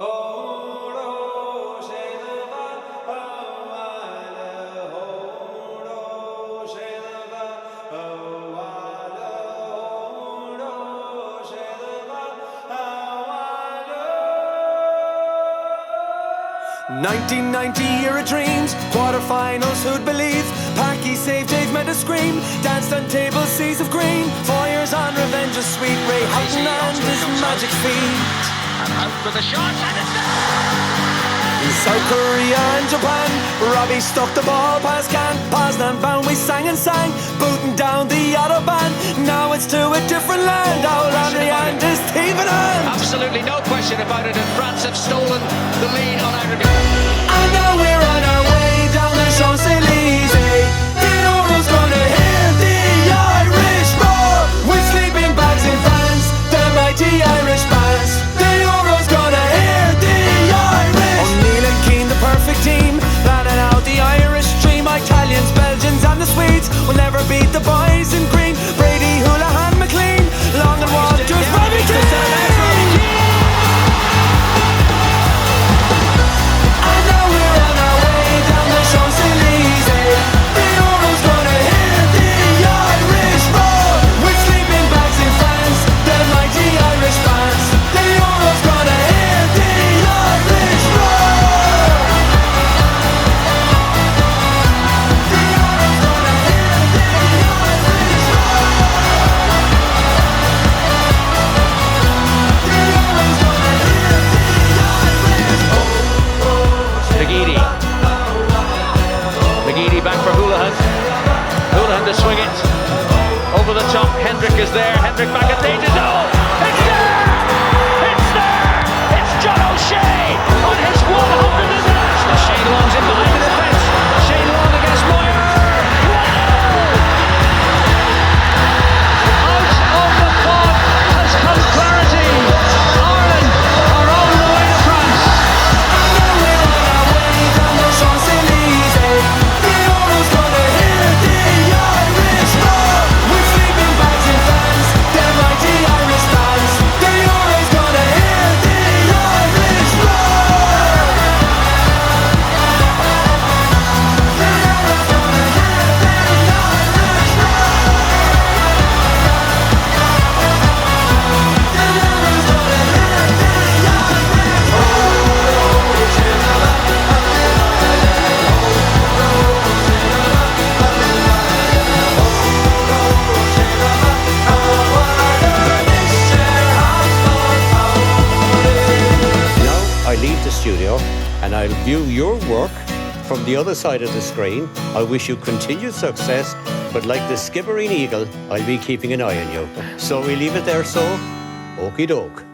$1990 dreams, quarterfinals, who'd believe? Parky saved Dave made a scream, danced on tables, seas of green. 4 years on revenge of sweet Ray Houghton and his magic feet. And out with the shot, and it's In South Korea and Japan, Robbie stuck the ball past Can. Poznan bound, we sang and sang, booting down the Autobahn. Now it's to a different land, our Landry and his team in hand. absolutely no question about it, and France have stolen the lead on Ireland. And now we're on our way down the Champs-Élysées. The Euro's gonna hear the Irish roar, with sleeping bags in France, the mighty Irish bands. The Euro's gonna hear the Irish. O'Neill and Keane, the perfect team, planning out the Irish dream. Italians, Belgians and the Swedes will never beat the boys in green. Brady, Houlihan, McLean, Long and Walters, Robbie Keane. McGeady back for Houlihan. Houlihan to swing it over the top. Hendrick is there. Hendrick back at danger zone. It's there! It's there! It's John O'Shea on his 100th international. Shane Long's in behind the defence. Shane Long against Moyer. Out of the fog has come clarity. Ireland are on the way to France. Studio, and I'll view your work from the other side of the screen. I wish you continued success, but like the skibbereen eagle, I'll be keeping an eye on you. So we leave it there, so okie doke.